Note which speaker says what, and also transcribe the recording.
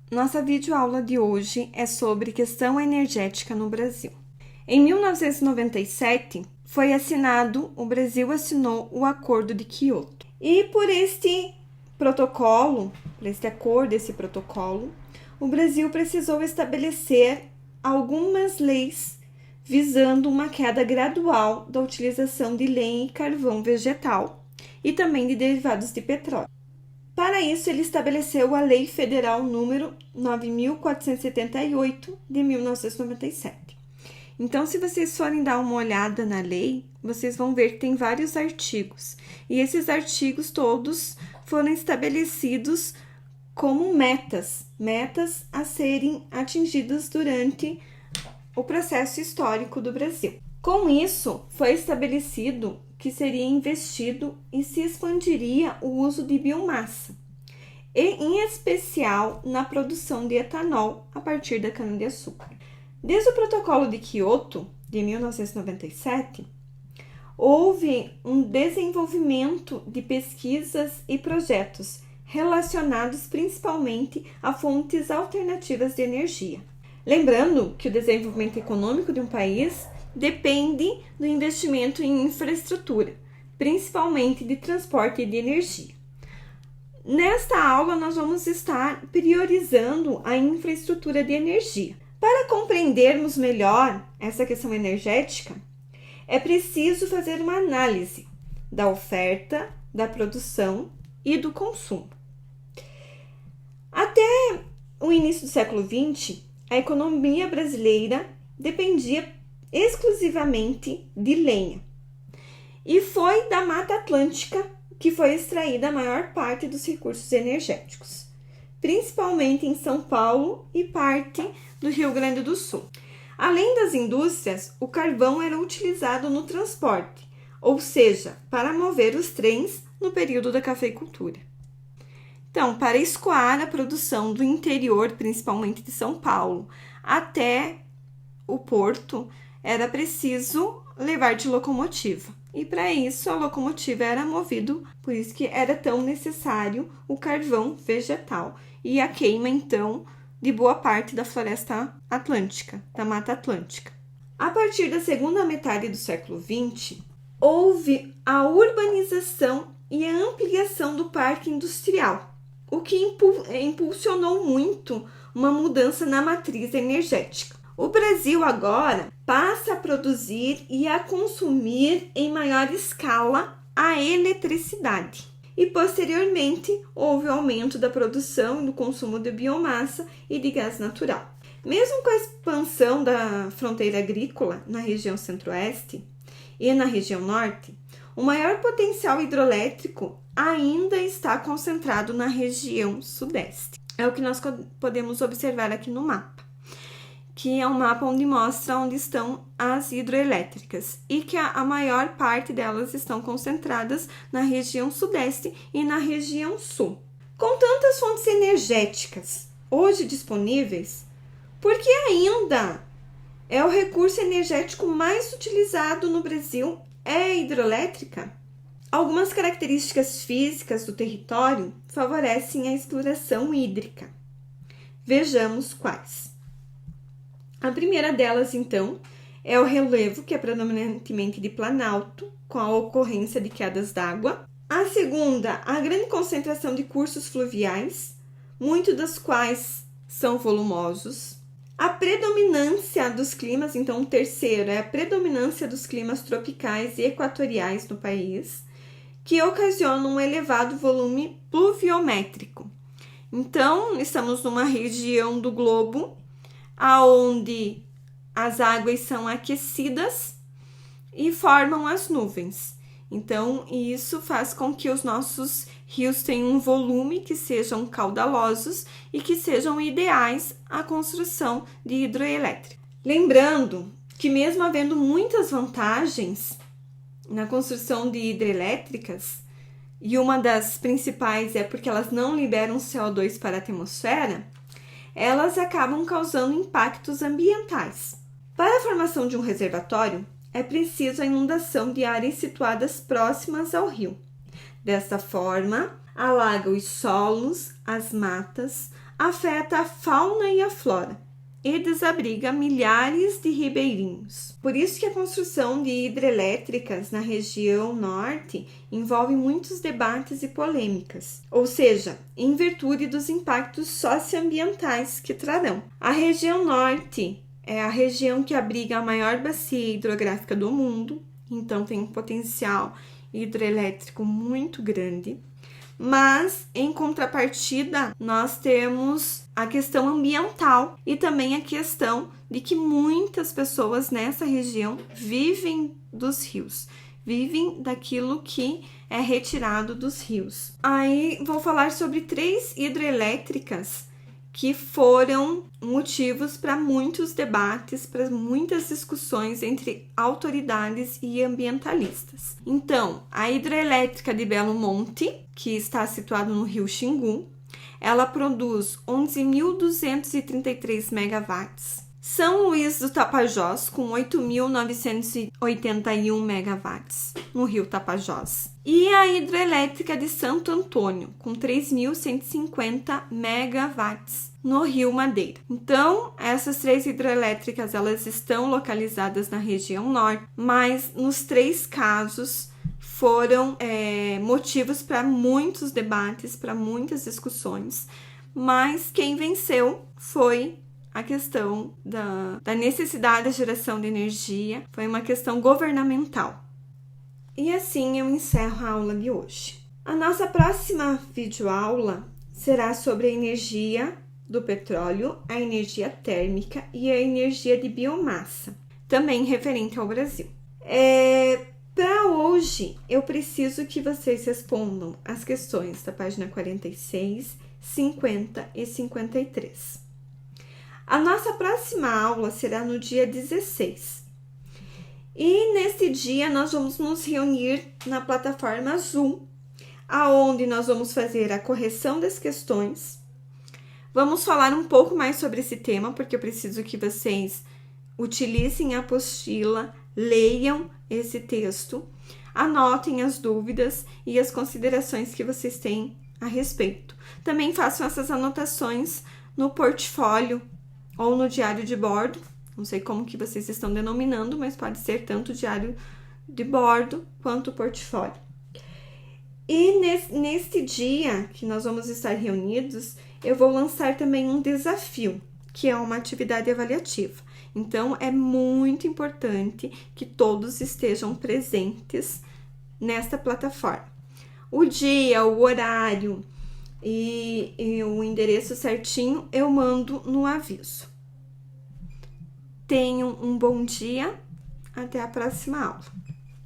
Speaker 1: Nossa videoaula de hoje é sobre questão energética no Brasil. Em 1997, o Brasil assinou o Acordo de Quioto. E por este protocolo, o Brasil precisou estabelecer algumas leis visando uma queda gradual da utilização de lenha e carvão vegetal e também de derivados de petróleo. Para isso, ele estabeleceu a Lei Federal número 9.478 de 1997. Então, se vocês forem dar uma olhada na lei, vocês vão ver que tem vários artigos. E esses artigos todos foram estabelecidos como metas a serem atingidas durante o processo histórico do Brasil. Com isso, foi estabelecido que seria investido e se expandiria o uso de biomassa, e em especial na produção de etanol a partir da cana-de-açúcar. Desde o Protocolo de Quioto, de 1997, houve um desenvolvimento de pesquisas e projetos relacionados principalmente a fontes alternativas de energia. Lembrando que o desenvolvimento econômico de um país depende do investimento em infraestrutura, principalmente de transporte e de energia. Nesta aula, nós vamos estar priorizando a infraestrutura de energia. Para compreendermos melhor essa questão energética, é preciso fazer uma análise da oferta, da produção e do consumo. Até o início do século XX, a economia brasileira dependia exclusivamente de lenha. E foi da Mata Atlântica que foi extraída a maior parte dos recursos energéticos, principalmente em São Paulo e parte do Rio Grande do Sul. Além das indústrias, o carvão era utilizado no transporte, ou seja, para mover os trens no período da cafeicultura. Então, para escoar a produção do interior, principalmente de São Paulo, até o porto, era preciso levar de locomotiva. E para isso, a locomotiva era movida, por isso que era tão necessário o carvão vegetal e a queima, então, de boa parte da floresta atlântica, da Mata Atlântica. A partir da segunda metade do século XX, houve a urbanização e a ampliação do parque industrial, o que impulsionou muito uma mudança na matriz energética. O Brasil agora passa a produzir e a consumir em maior escala a eletricidade. E posteriormente houve o aumento da produção e do consumo de biomassa e de gás natural. Mesmo com a expansão da fronteira agrícola na região centro-oeste e na região norte, o maior potencial hidroelétrico ainda está concentrado na região sudeste. É o que nós podemos observar aqui no mapa, que é um mapa onde mostra onde estão as hidroelétricas e que a maior parte delas estão concentradas na região sudeste e na região sul. Com tantas fontes energéticas hoje disponíveis, por que ainda é o recurso energético mais utilizado no Brasil é a hidrelétrica? Algumas características físicas do território favorecem a exploração hídrica. Vejamos quais. A primeira delas, então, é o relevo, que é predominantemente de planalto, com a ocorrência de quedas d'água. A segunda, a grande concentração de cursos fluviais, muitos dos quais são volumosos. A predominância dos climas, então o terceiro é a predominância dos climas tropicais e equatoriais no país, que ocasionam um elevado volume pluviométrico. Então, estamos numa região do globo onde as águas são aquecidas e formam as nuvens. Então, isso faz com que os nossos rios tenham um volume que sejam caudalosos e que sejam ideais à construção de hidroelétrica. Lembrando que mesmo havendo muitas vantagens na construção de hidrelétricas, e uma das principais é porque elas não liberam CO2 para a atmosfera, elas acabam causando impactos ambientais. Para a formação de um reservatório, é preciso a inundação de áreas situadas próximas ao rio. Desta forma, alaga os solos, as matas, afeta a fauna e a flora e desabriga milhares de ribeirinhos. Por isso que a construção de hidrelétricas na região norte envolve muitos debates e polêmicas, ou seja, em virtude dos impactos socioambientais que trarão. A região norte é a região que abriga a maior bacia hidrográfica do mundo, então tem um potencial hidrelétrico muito grande. Mas, em contrapartida, nós temos a questão ambiental e também a questão de que muitas pessoas nessa região vivem dos rios, vivem daquilo que é retirado dos rios. Aí vou falar sobre 3 hidrelétricas que foram motivos para muitos debates, para muitas discussões entre autoridades e ambientalistas. Então, a hidrelétrica de Belo Monte, que está situada no rio Xingu, ela produz 11.233 megawatts. São Luís do Tapajós, com 8.981 megawatts no rio Tapajós. E a hidrelétrica de Santo Antônio, com 3.150 megawatts no rio Madeira. Então, essas 3 hidrelétricas, elas estão localizadas na região norte, mas nos 3 casos foram motivos para muitos debates, para muitas discussões, mas quem venceu foi a questão da necessidade da geração de energia, foi uma questão governamental. E assim eu encerro a aula de hoje. A nossa próxima videoaula será sobre a energia do petróleo, a energia térmica e a energia de biomassa, também referente ao Brasil. Para hoje, eu preciso que vocês respondam as questões da página 46, 50 e 53. A nossa próxima aula será no dia 16. E nesse dia nós vamos nos reunir na plataforma Zoom, aonde nós vamos fazer a correção das questões. Vamos falar um pouco mais sobre esse tema, porque eu preciso que vocês utilizem a apostila, leiam esse texto, anotem as dúvidas e as considerações que vocês têm a respeito. Também façam essas anotações no portfólio ou no diário de bordo, não sei como que vocês estão denominando, mas pode ser tanto diário de bordo quanto portfólio. E neste dia que nós vamos estar reunidos, eu vou lançar também um desafio, que é uma atividade avaliativa. Então, é muito importante que todos estejam presentes nesta plataforma. O dia, o horário e o endereço certinho eu mando no aviso. Tenham um bom dia, até a próxima aula.